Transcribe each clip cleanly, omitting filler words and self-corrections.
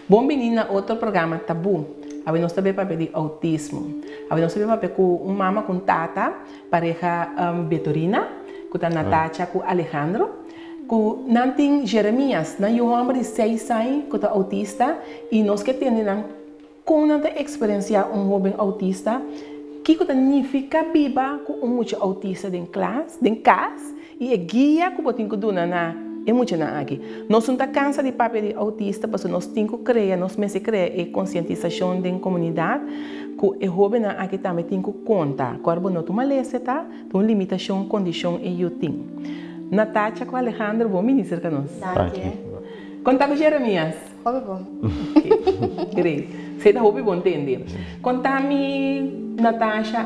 Bom menino a outro programa Tabu. A nós também para de autismo. A nós também para com uma mama com tata, pareja Betorina, com a Natasha, com Alejandro, com Nantin Jeremias, na eu homem de 6 anos, com autista, e nós que temos com uma experiência jovem autista, que significa viva com muito autista em classe, em casa, e guia que botin que dona na é muito na aqui. Nós não estamos cansados de papel de autista, porque nós temos que criar, nós mesmos criar a conscientização da comunidade, que o jovem aqui também tem que contar. Corbo não toma leceta, tem uma limitação, condição e eu tenho. Natasha com Alejandro, bom ministro que nós. Conta com Jeremias. Hobby bom. Great. Você está hobby bom entender. Conta-me, Natasha,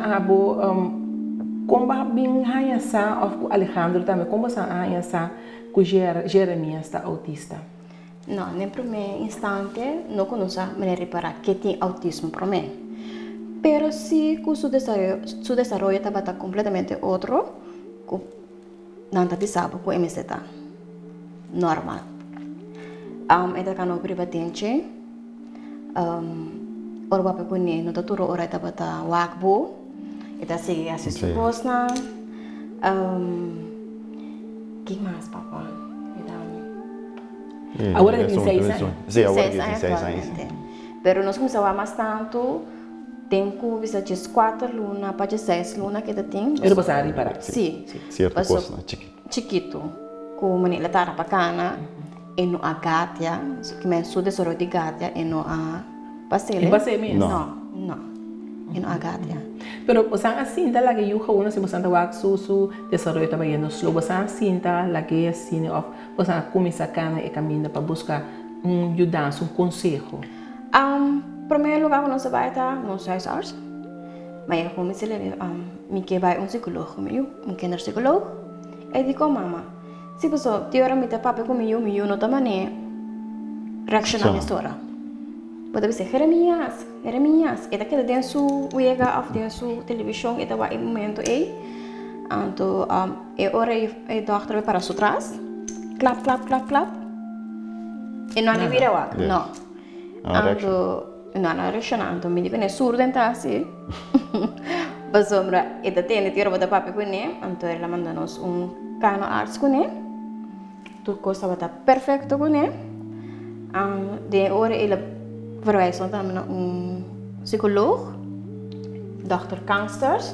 como bem hanhasa of Alejandro também, como você hanhasa que Jeremias está autista? Não, no primeiro instante não conheço a maneira para que tem autismo para mim. Pero se su desarrollo estava completamente outro, não está sabe que MZ está normal. Esta cano privatente, orba pe kuni no taturo ora estava ta wakbo, esta se assiste posna. Que mais, papá? Agora tem 6 anos. Sim, agora tem 6 anos. Pero nós começamos mais tanto, tem que visitar 4 lunas, para 6 lunas que tem. Eu vou passar para. Sim. Certo, coisa, chiquito. Com maneira tara bacana, e no agatia, que me su desoro de gatia, e no a pasele. E pasele mesmo? Não. E no agatia. Pero você assim tá lá que eu uno se você tá wak su desarrollo também no slow você assim tá lá que assim of você começa a cana e caminha para buscar ajuda, conselho. Primeiro lugar quando você vai estar nos 6 horas, mas eu comecei a me que vai psicólogo comigo, kinderpsicólogo, e digo mama, se você teoricamente papai comigo, eu não tá mané reaccionar na história. Pode ser Jeremias, eta que tem su uega of de su televisão, eta vai momento aí, então é hora é doctor para su trás, clap, e não é vira wak, não, então não reacciona, então me digo né surdo então assim, mas sombra eta tem tiro bota papai com né, então ela manda nos cano arts com né, tudo coisa bota perfeito com né, de hora ela verwijzen dan naar psicoloog, Dr. Kangsters,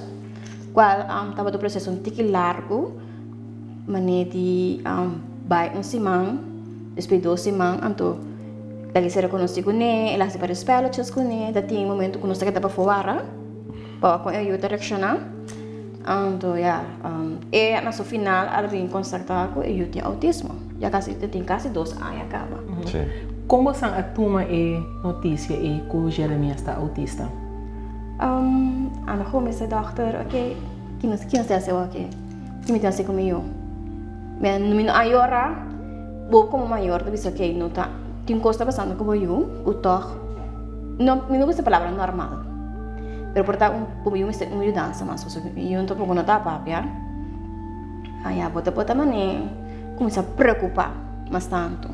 qual estava do processo tique largo, mané de vai semana, depois 2 semanas, então dali se reconhece com ele, ela se para espelho com ele, da tem momento que nós estamos para fora, para com ele direcionar, então e na sua final ela vem constatar que ele tem autismo, já tem quase 2 anos acaba. Como você atuma a notícia que o Jeremias está autista? Ana comecei doctor, ok, que não sei se é ok, que me tem assim comigo. Mas no meu ayora, vou como maior, deve ser ok, não tá, tem coisa passando como eu, o toque, não me gusta a palavra normal, pero por tal como eu me sei uma mudança, mas eu não tô procurando nada papia, aí a bota mané, começa a preocupar, mas tanto.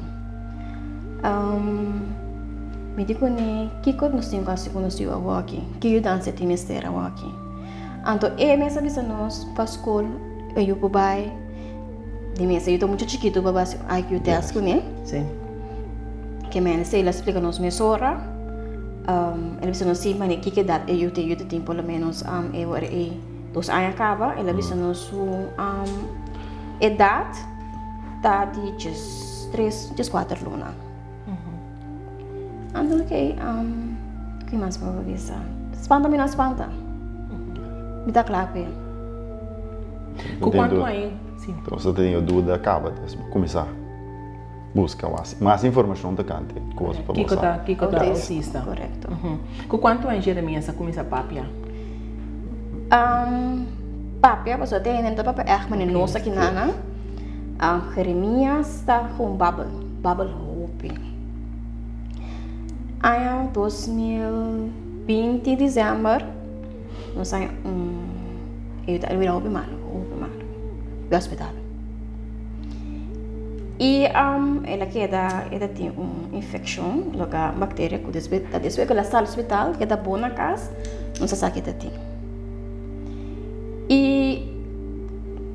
Me digo né que quando nós temos quase conhecido a aqui, que eu danço tem mestre a aqui. Então me sabe se nós para escola eu vou vai de mim eu tô muito chiquito para base IQ test né? Sim. Que me sei ela explica nos mesora. Ela disse nos sim mas que idade eu tenho pelo menos eu era 2 anos acaba, ela disse nos idade tá de 3, 4 lunas. Então, ok, o que mais para avisar? Espanta-me, não espanta. Me dá claro que com quanto aí? Sim. Então, você tem dúvida, acaba de começar. Busca mais informação da cante. Que está autista. Correto. Com quanto aí, Jeremias, você começa a papia? Papia, você tem ainda papia, mas não sei que nada. Jeremias está com Bubble Hope. Em 2020 dezembro, nós saímos eu estava Hope mal, do hospital. E ela tinha uma infecção, uma bactéria que desde que ela está no hospital, que está boa na casa, não se sabe que ela tinha. E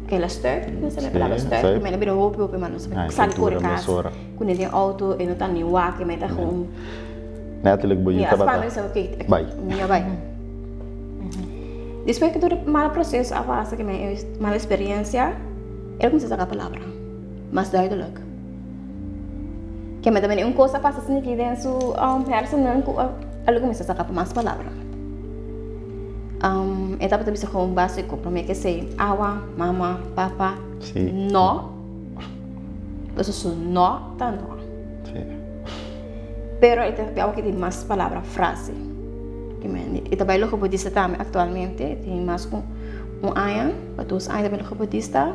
que ela stuk, não sabe a palavra stuk, mas ela virou Hope, mas não sabe sabe por casa. Quando ele tem auto, ele não está nem o que mas está com Natuurlijk boy ja, Spanje is oké. Vai. Ja, vai. Depois que todo mal processo avança, que minha mala experiência, eu comecei a sacar a palavra, mais duidelijk. Que me também uma coisa passa assim aqui dentro personal, eu comecei a sacar mais palavra. Etapa também com básico para mim que sei, awa, mama, papa, no. Isso só no, tá no. Pero eu que tem mais palavra frase. E também o budista também atualmente tem mais ano, para 2 anos também o budista.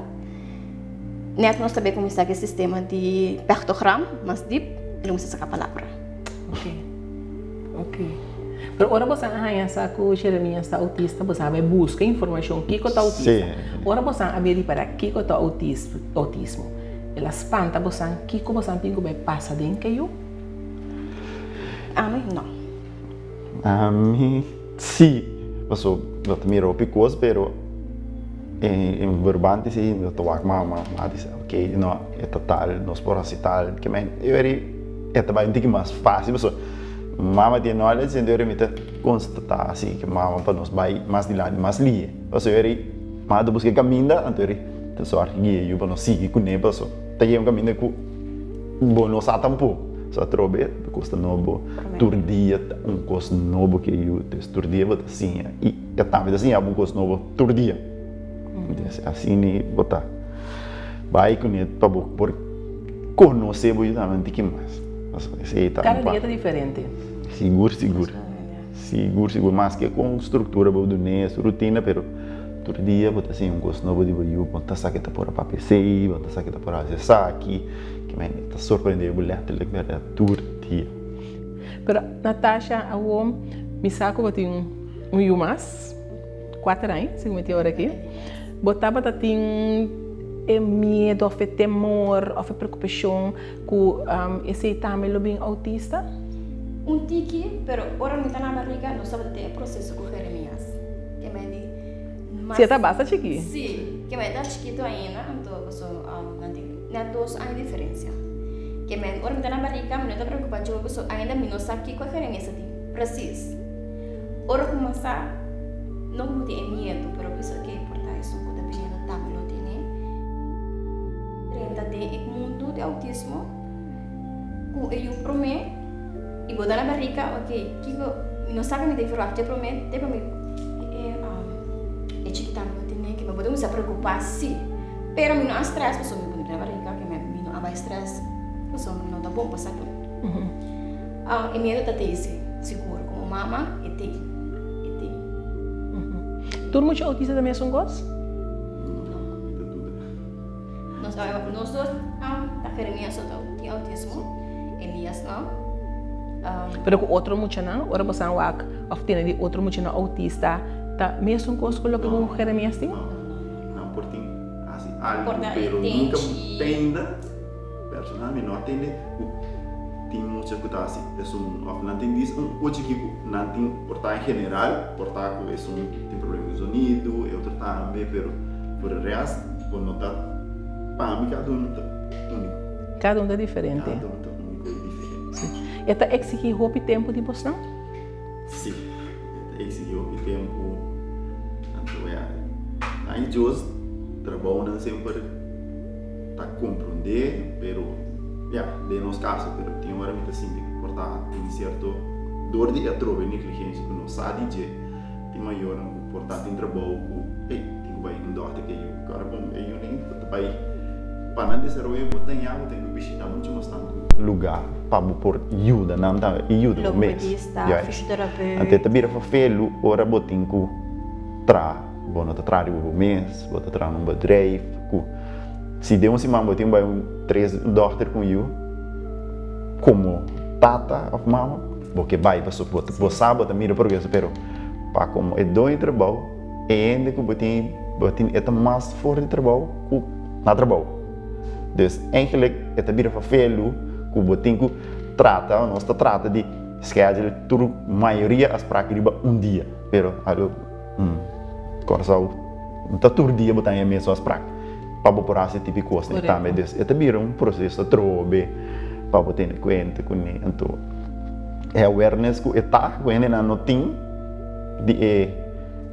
Net nós também começar o sistema de pictograma, mas deep, ele começa a sacar palavra. Ok. Pero ora você arranha com Jeremias está autista, você vai buscar informação que está autista. Ora você abrir para que está autismo. Ela espanta você que você pingo vai passar dentro que eu. A mim não. A mim sim, passou, eu também roupa coisa, pero em verbante sim, eu tô aqui mama disse, ok, não é total, nós podemos tal, que men, eu é também um pouco mais fácil, pessoal. Mama tem knowledge, então eu me constatar assim que mama para nós vai mais de lá, mais lia. Pessoal, eu mas depois que caminha, então eu sorte que eu para nós seguir com ele, pessoal. Tem caminho que bom nós tampo. Só trobe, custa novo, turdia, custo novo que eu turdia, bota assim, e eu também assim, custo novo, turdia. Assim, nem botar. Vai com ele, para por conhecer, eu também tem que mais. Cada dia é diferente. Seguro, mas que com estrutura, do nes, rotina, pero turdia, bota assim, custo novo de eu, bota saque tá por a PC, bota saque tá por a saque. Que me está surpreendendo letterlijk met het toertier. Pero Natasha, a homem me saco botar yumas, 4 anos, se me hora aqui. Botava tem medo, ou temor, ou preocupação com esse também bem autista. Tiki, pero ora me está na barriga, não sabe ter processo com Jeremias. Que me diz. Você está bastante chique? Sim, que me está chiquito ainda, então pessoal na 2 anos de diferença. Que men ora me tá na barriga, me não tá preocupado, eu pessoa ainda me não sabe que qual é essa tipo. Preciso. Ora começar não me tem medo, pero pessoa que importa isso com da pena tá me não tem. 30 de mundo de autismo. Com eu prometo e botar na barriga, ok, que me não sabe me tem informação, eu prometo, tem para mim chiquita não tem que me podemos se preocupar sim. Pero me não estresse, pessoa me na barriga, que me não há estresse, pessoa não tá bom passar por. E medo tá esse, seguro, como mama e tem. Tu muito autista também são gostos? Não. Nós dois, da Jeremias só tem autismo, Elias não. Pero com outro muito não, ora você não há, ou tem de outro muito não autista, tá mesmo coisa que o Jeremias tem? Não, por ti. Algo, pero nunca tenda, personalmente não atende, tem muita coisa assim, não tem isso, hoje que não tem portar em general, portar com isso tem problema com o sonido, e outro também, pero por o resto, quando não tá, para mim cada um tá único. Cada um é diferente. Cada um tá único e diferente. Sim. E tá exigir roupa tempo de postão? Sim, exigir roupa tempo, então aí justo trabalho não sempre está compreender, pero de nos casos, pero tem uma hora muito assim de portar tem certo dor de atrobe negligência que não sabe de tem maior portar tem trabalho tem vai em dor que eu agora bom eu nem vai para não desenvolver tem algo tem que visitar muito mais tanto lugar para por ajuda não tá ajuda mês fisioterapeuta até também para felo ora botin ku tra bom, tá trazendo o mês, bota traz num bedrijf, se deu mama tem três dochter com eu, como tata of mama, porque vai para você sabe mira progresso, pero para como é dois trabalho, é ainda que botem é mais fora de trabalho que na trabalho. Dus eigenlijk é também para felo que botem que nós trata de schedule tudo maioria as práticas dia, pero algo coração tá todo dia botar mesmo as práticas para botar esse tipo de coisa também. Dus é também processo trobe para botar em conta com então é awareness que está quando não tem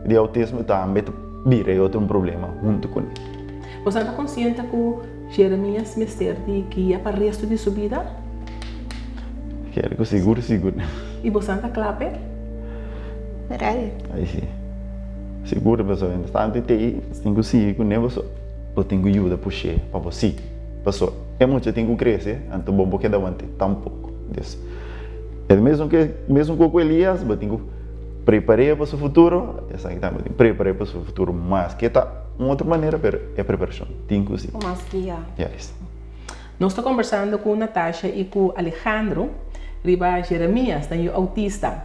de autismo também vira outro problema junto com ele. Você está consciente que Jeremias me serve de guia para o resto de sua vida? Quero que seguro. E você está claro? Verdade. Aí sim. Seguro, pessoal. Está tem que seguir com ele, eu tenho que ajuda puxar para você. Pessoal, é muito tenho que crescer, então bom porque da vante tampouco. É mesmo com Elias, eu tenho que preparar para o seu futuro, essa aqui também preparar para o seu futuro, mas que está uma outra maneira, é preparação. Tenho que seguir. Mas guia. Yes. Nós estamos conversando com Natasha e com Alejandro, riba Jeremias, da autista.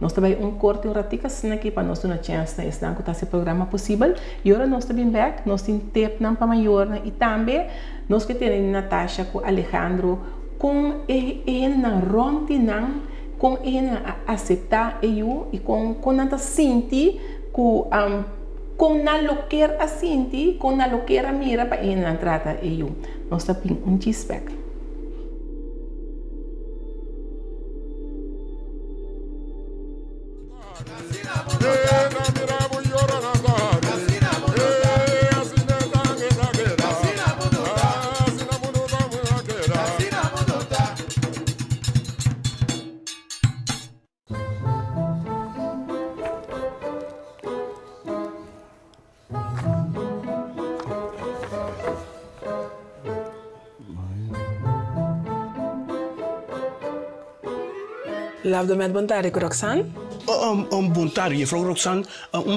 Nós também corte ratica aqui para nós uma chance de estar com esse programa possível. E agora nós também back, nós temos tempo para maior e também nós que temos Natasha com Alejandro com na rontinang com aceitar eu e com nada sentir com na loqueira a sentir com na loqueira mira para na trata eu nós temos respect. Love met Bontari, Roxanne? Bontari, mevrouw Roxanne,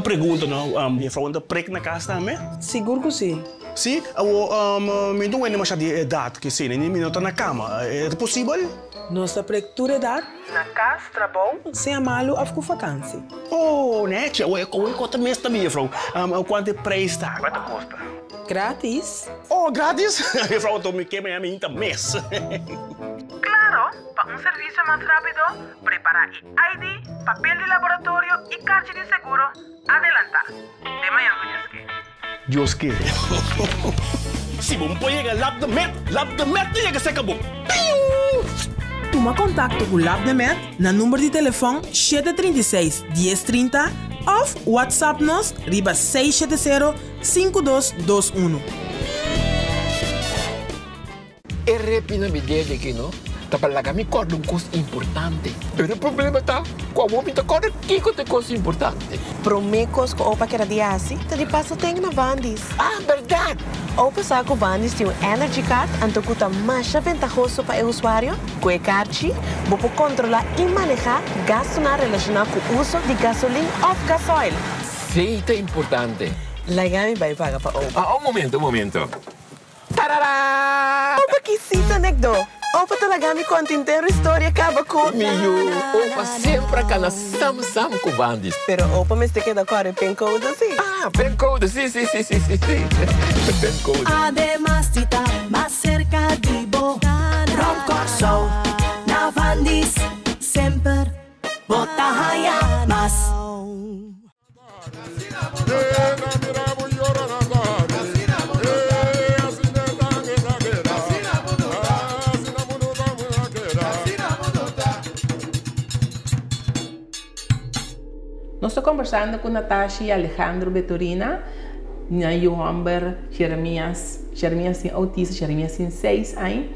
pergunta, não? Mevrouw, anda prek na casa também? Seguro que sim. Sim, me não é mais de idade que sim, nem minuto na cama. É possível? Nossa prectura idade na casa trabalho sem amalo a ficar vacância. Oh, né? Quanto mês também, mevrouw? Quanto preço está? Quanto custa? Grátis. Oh, grátis? Mevrouw, tô me queimando a mim também. Claro, para serviço mais rápido, preparar ID, papel de laboratório e carta de seguro. Adelanta. De manhã, Deus que. Se bom põe a Lab de Met, chega se acabou. Toma contato com o Lab de Met na número de telefone 736 1030 ou WhatsApp nos riba 670 5221. E repina me dele aqui, não? Tá para lá me corda coisa importante. Pero o problema tá, qual homem tá corda que coisa importante. Promecos que opa que era dia assim, tá de passo tem na Vandis. Ah, verdade. Opa sabe que o Vandis tem um Energy Card, então que tá mais vantajoso para o usuário. Com o card, vou controlar e manejar gasto relacionado com o uso de gasolina ou gasoil. Sim, é importante. Lagami vai pagar para opa. Ah, um momento. Tarará! Opa que cita, Negdo. Opa talaga mi conta inteiro história acaba com... Miu, opa sempre aquela sam com bandis. Pero opa me queda agora pen code assim. Ah, pen code, sim. Pen code. Además está más cerca de vos. Roncorso, na Vandis, sempre bota raia mas. Nós estamos conversando com Natasha e Alejandro Betorina, na Johamber, Jeremias tem autista, Jeremias tem 6 anos.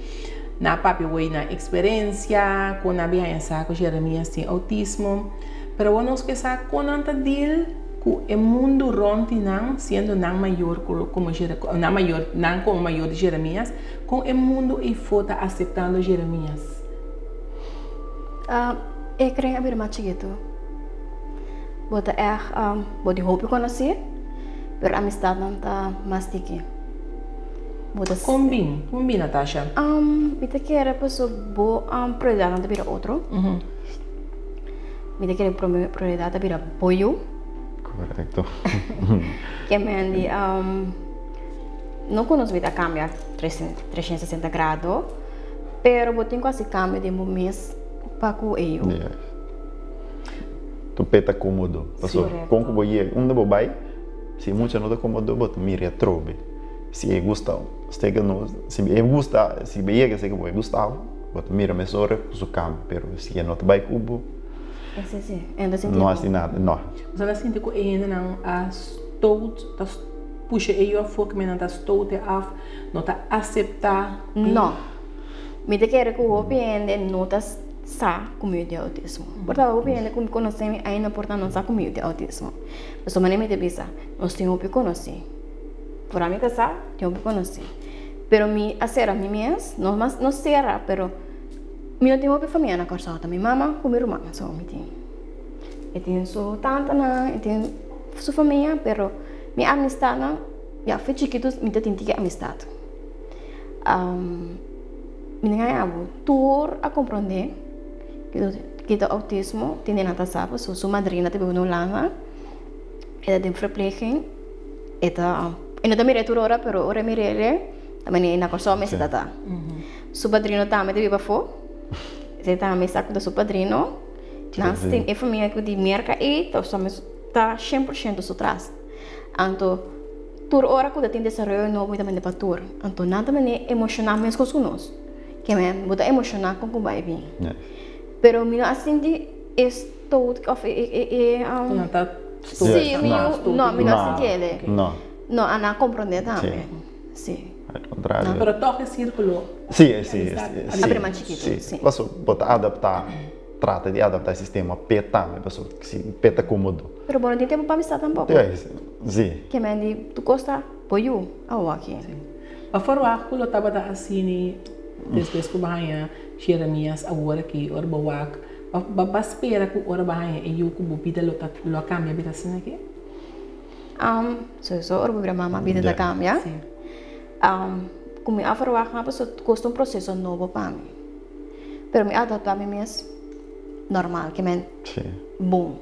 Na papi na experiência, com a biança com Jeremias tem autismo. Pero nós que sa com anta deal com o mundo ronti não sendo não maior como maior de Jeremias, com o mundo e fota aceitando Jeremias. Eu creio abrir mais chiquito. Bota body hope conhecer, pero amistad não tá mais tiki. Combina, Natasha. Mita quer pessoa boa prioridade para outro. Mita quer prioridade para apoio. Correto. Que mendi não conosco vida cambia 360 graus, pero botin quase cambia de um mês para com eu. Tu peta cômodo. Passou com que boie onde bobai, se muito não tá cômodo, bot mira trobe. Se é gostado, stega no, se é gusta, se bem que sei que vai gostar, bot mira mesora su cambio, pero se é não tá bai cubo. Esse sim, ainda senti. Não assim nada, não. Você vai sentir que ainda não stout, puxa eu a foco, mas não tá stout af, não tá aceitar. Não. Me te quer que o opinião não tá sa comigo de autismo. Portanto, o opinião que conhecemos ainda portanto não sa comigo de autismo. Mas o maneira de pensar, nós temos que conhecer. Por a mim casar, tenho que conhecer. Pero mi hacer a mim mesmo, não será, pero meu tenho que família na casa também, mama com minha irmã, só me tem. Eu tenho sua tanta na, eu tenho sua família, pero minha amistade na, já foi chiquitos, me tem que amistade. Minha abo, tour a compreender que o autismo tem nada sabe, sua madrinha teve uma lana, ela tem verpleging, ela não também é toda hora, pero ora mirele, também na casa me está tá. Sua padrinho também teve para fora. Você está me saco da seu padrinho, nós tem a família que de merca e então estamos tá 100% atrás. Então, toda hora que tem desenvolvimento novo também de patur. Então, nada também emocional mesmo com nós. Que me muda emocional com o vai vir. Pero mino assim de estou of não tá sim, mino assim ele. Não, Ana compreende também. Sim. Al contrario. Pero toque círculo. Sì. Abre mais chiquito, sim. Posso botar adaptar, trata de adaptar o sistema peta, posso se peta cômodo. Pero bom, tem tempo para estar também. Sim. Que me tu gosta apoio ao aqui. A forma que eu estava assim, depois que eu banha Jeremias agora que ora bawak, ba espera que ora banha e eu que bobida lo cambia vida assim aqui. So ora bobida mama vida da cambia. Sim. Como a forma que custa processo novo para mim. Pero me adaptar a mim mesmo normal, que me bom.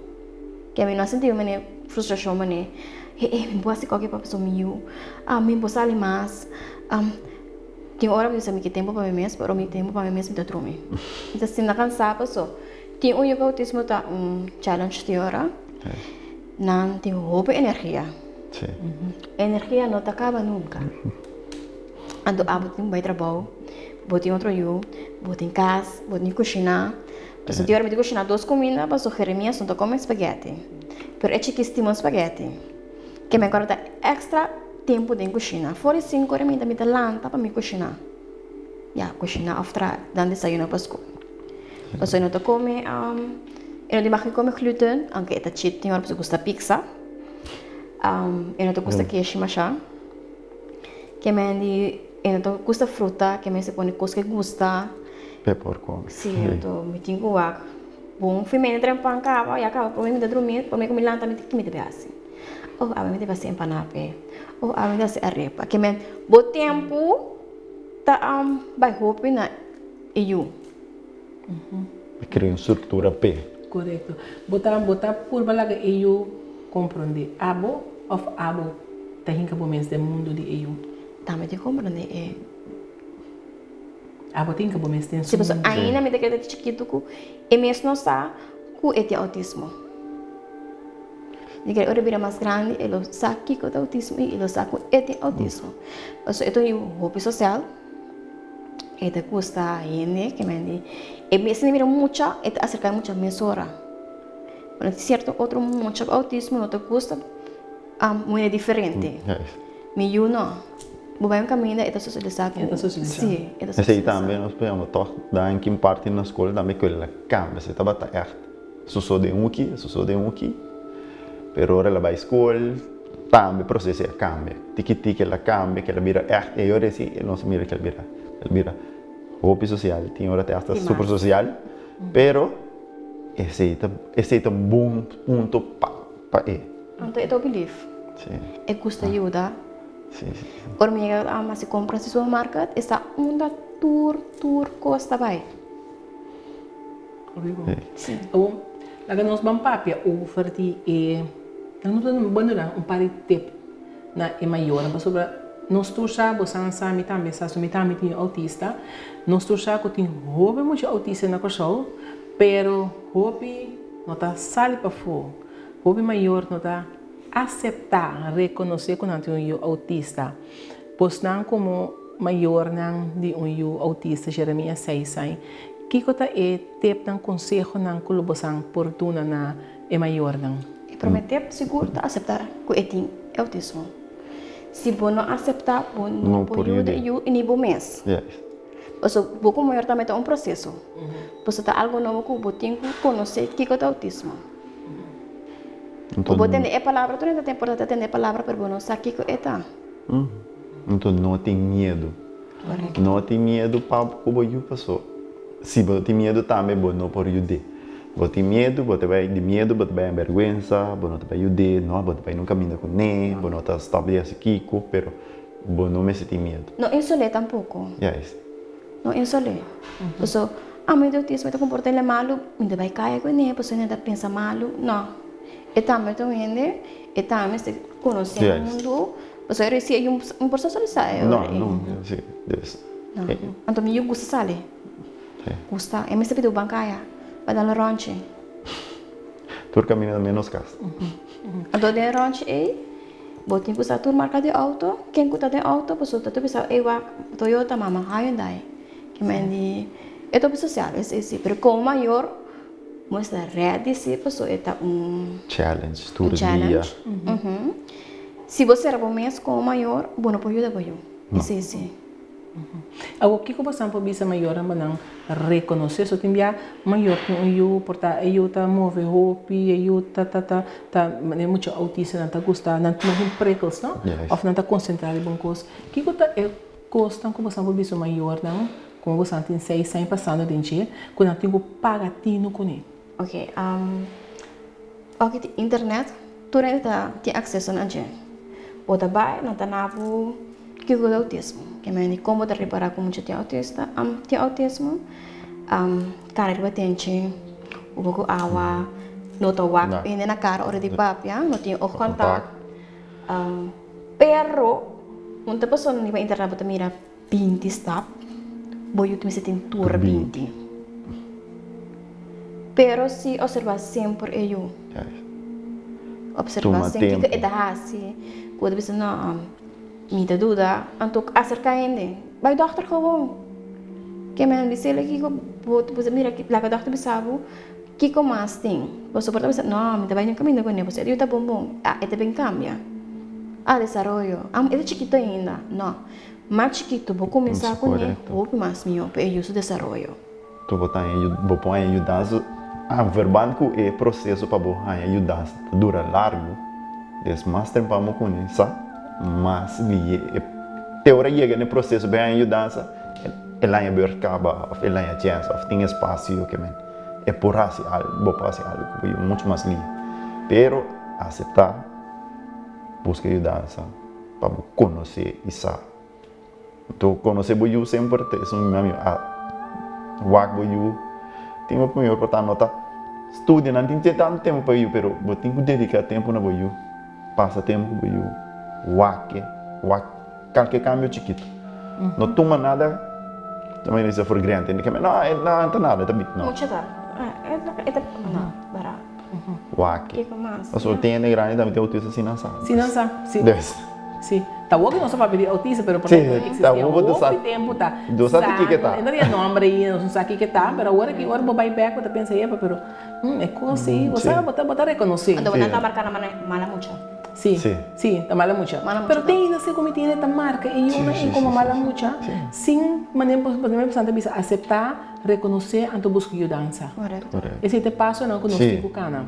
Que me não senti uma frustração, me vou assim qualquer pessoa meu, me vou sair mais. Tem hora que eu que tempo para mim mesmo, pero me tempo para mim mesmo da trome. Então se não cansar pessoa, tem o autismo tá challenge de hora. Não tem roupa energia. Energia não acaba nunca. Ando botin vai trabalho, botin outro eu, botin casa, botin cozinhar. Então, de hora me cozinhar duas comidas, mas o Jeremias não come espaguete. Pero é chiquíssimo espaguete. Que me agora extra tempo de cozinhar. Fora 5 horas me dá lanta para me cozinhar. Cozinhar after dan desayuno para escola. Mas eu não tô come, eu não tenho come gluten, aunque é cheat, tem hora para gosta pizza. Eu não tô gosta queijo machá. Que me então custa fruta, que me se põe coisa que gusta. Pepper come. Sim, então me tinha guac. Bom, fui me entrar em pancava, e acaba por mim de dormir, por mim que me lanta me que me deve assim. A mim deve ser empanape. A mim deve ser arepa. Que me bo tempo tá vai roupa na eu. Cria uma estrutura P. Correto. Botar por balaga eu compreender. Abo of abo tá hinca por mês do mundo de eu. Também te compreender Abo tem que por mês tem. Se você ainda me daquele chiquito que mesmo não sabe que é autismo. Diga, ora vira mais grande, ele sabe que é autismo e ele sabe que é autismo. Então, então eu roupa social. Ele custa ainda que me e mesmo mira muito, ele acerca muito a mesura. Mas certo outro muito autismo não te custa muito diferente. Me eu não. Bubai caminho é socializar com. Sim, é socializar. Esse também nós podemos dar em que parte na escola também que ele cambia, se estava certo. Só de um aqui. Pero ora ela vai à escola, também o processo cambia. Tiki ela cambia, que ela vira certo. E ora sim, não se mira que ela vira roupa social, tem hora até super social, pero esse é um bom ponto para ele. Então, eu believe. É custa ajuda. Sim. Hormiga, mas se compra no supermercado, está uma tour costa vai. Sim. Então, lá nós vamos papia oferta e não tô banana par de tempo na é maior, mas sobre nós tu já você sabe também se assumir também tem autista, nós tu já que tem hobby muito autista na coisa, pero hobby não tá sali para fora, hobby maior não tá aceitar, reconhecer que não tem autista, pois não como maior não de autista geralmente 6 anos. Que coisa é ter um conselho na colaboração oportuna na é maior não? Prometer seguro tá aceitar que tem autismo. Se você não aceitar, você não pode ajudar em um mês. Porque você maior também é um processo. Você está algo novo que você tem que conhecer que é autismo. Você tem a palavra, você não tem importante ter a palavra para você não saber que é tá. Então não tem medo. Não tem medo para o que você passou. Se você tem medo também, você não pode ajudar. Você tem medo, você vai de medo, você vai em vergonha, você não vai ajudar, não, você vai no caminho com ele, você não está estabelecido aqui, mas você não me sente medo. Não insolé tampouco. Não insolé. Porque a mãe do autismo está comportando mal, ainda vai cair com ele, você ainda pensa mal, não. E também e também se conhecer o mundo, você recebe um processo de sair. Não, sim. Então, eu gosto de sair. Gusta, eu me sempre do bancária, para dar ranche. Tu caminha menos casa. Então, de ranche você tem que usar a marca de auto, quem cuida de auto, você tem que usar Toyota, Mama, Hyundai. Que me é social, mas como maior, mostra ready se você está challenge, todo dia. Se você é bom mês como maior, você não pode ajudar você. Sim. O que você pode ser maior, não reconhecer, só tem maior que eu, porta eu tá move roupi, eu tá muito autista, não tá gostar, não tem prickles, não? Ou não tá concentrado em bom coisa. Que coisa é costa como você pode ser maior, não? Como você tem 6 anos passando dentro, quando tem que pagar tino com ele. Ok, internet, tu tem acesso a gente. O trabalho não tá navo que o autismo. Que me como de reparar como tem autista, tem autismo, cara de batente, o pouco água, não tô wak, e na cara hora de papia, não tem o contato. Pero, uma pessoa não vai internet para mira 20 stop, boy tu me tem tour 20. Pero se observar sempre eu. Observar sempre que é da assim, quando você não me dá dúvida, então acerca ainda. Vai doctor gewoon. Que me disse que você mira que lá que doctor sabe que como mais tem. Você pode pensar, não, me dá vai no caminho com ele, você eu tá bom. É bem cambia. Desarrollo. É chiquito ainda. Não. Mais chiquito, vou começar com ele, vou mais meu, para eu desenvolver. Tu botar em ajudar a verbal que é processo para botar em ajudar dura largo, des mais tempo para com ele, sabe? Mas teoria chega no processo bem ajudar, ela é bercaba, ela é chance, tem espaço que é por assim algo, vou passar algo que muito mais li. Pero aceitar, buscar ajudar, para conhecer isso. Então conhecer eu sempre é um meu wak eu tenho o primeiro para nota estudo não tem tanto tempo para eu, pero eu tenho que dedicar tempo na eu, passa tempo para eu, wak qualquer cambio chiquito, não toma nada, também isso for grande, não tem nada, tá bem, não. Muito tá, não, barato. Wak, mas o tem grande também tem autista assim não sabe. Sim. Sim, tá bom que não só para pedir autista, pero por exemplo, tá bom do tempo tá. Do sabe que tá. Ainda tem nome aí, não sabe que tá, pero agora que agora vou back, você pensa aí, pero é coisa assim, você botar reconhecer. Então você tá marcando mala muito. Sim, tá mala muito. Pero tem ainda se como tem esta marca e uma é como mala muito, sim, maneira para bisa aceitar, reconhecer, então buscar ajuda. Correto. Esse te passo não que nós fico cana.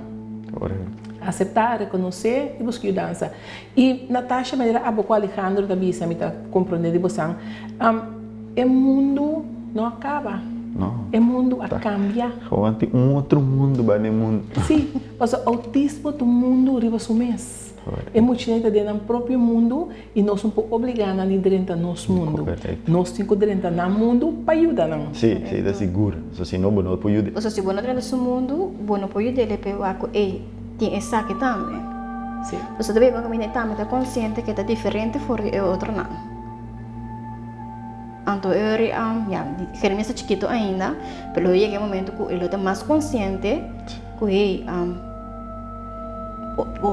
Correto. Aceitar, reconhecer e buscar ajuda. E Natasha, maneira a pouco Alejandro da bisa me tá compreendendo você, o mundo não acaba. Não. O mundo cambia. Tem outro mundo, vai no mundo. Sim, mas o autismo do mundo riba sumês. É muito gente dentro do próprio mundo e nós não podemos obrigar a lidar dentro do nosso mundo. Nós temos que dentro do mundo para ajudar. Sim, sim, é seguro. Se não, não pode ajudar. Ou seja, se você não dentro do mundo, você não pode ajudar, porque tem esse aqui também. Sim. Você deve estar consciente que é diferente do outro não. Então, Jeremias é chiquito ainda, mas chega um momento que ele está mais consciente que ele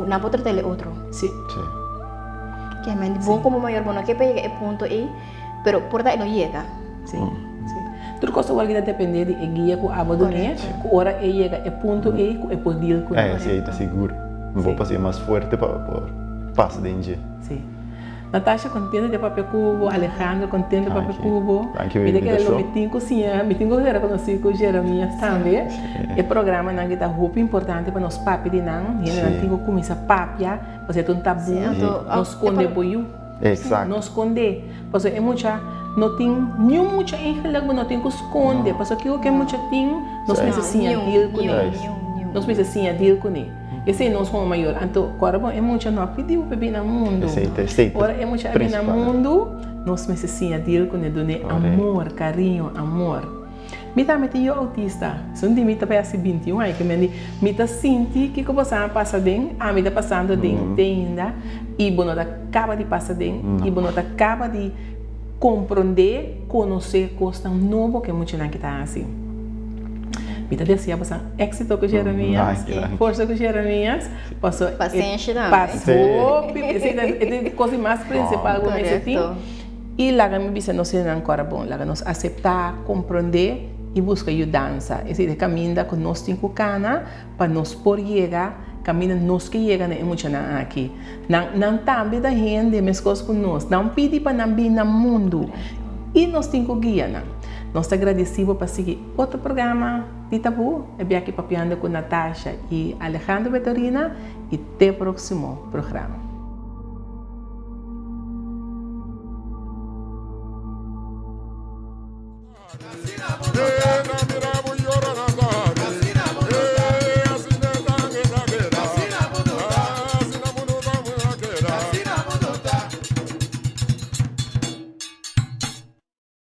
não pode tratar o outro. Sim. Que é bom como maior, bom, que pega o ponto aí, mas por daí não chega. Sim. Tudo coisa vai depender de guia que a abodonia, que hora ele chega, é ponto aí, que é poder com ele. Sim, está seguro. Não vou fazer mais forte para passar dentro. Sim. Natasha, contente de papel cubo, Alejandro, contente de papel cubo. E de que ele me cozinha, me tinha que reconhecer com Jeremias também. O programa não é muito importante para nós papi de não, e não tinha que começar papia, porque é um tabu, nós esconde boiu. Exato. Nós esconde, porque é muita, não tem nenhum muita enxerga, não tem que esconde, porque aquilo que é muita tem, nós precisamos deal com ele. Nós precisamos deal com ele. Esse é nosso maior. Então, agora é muito não pediu para vir no mundo. Agora é muito vir no mundo, nós precisamos deal com ele, amor, carinho, amor. Me também tenho autista. São de mim também assim 21 aí que me tá senti que você passa dentro, me tá passando dentro ainda e você acaba de passar dentro e você acaba de compreender, conhecer coisas novas que muito não que tá assim. Me desejava bastante êxito com Jeremias, força com Jeremias, passou, paciência passou, é a coisa mais principal que eu tenho. E lá me disse não ser agora bom, lá nos aceitar, compreender e buscar ajudança. Esse caminho que nós temos que cana para nós por chegar, caminho nós que chega é muito aqui. Não também da gente, mas coisas com nós, não pede para não vir no mundo e nós temos que guiar. Nós estamos agradecidos por seguir outro programa de Tabu. Eu aqui papiando com Natasha e Alejandro Vitorina e até o próximo programa. Hey.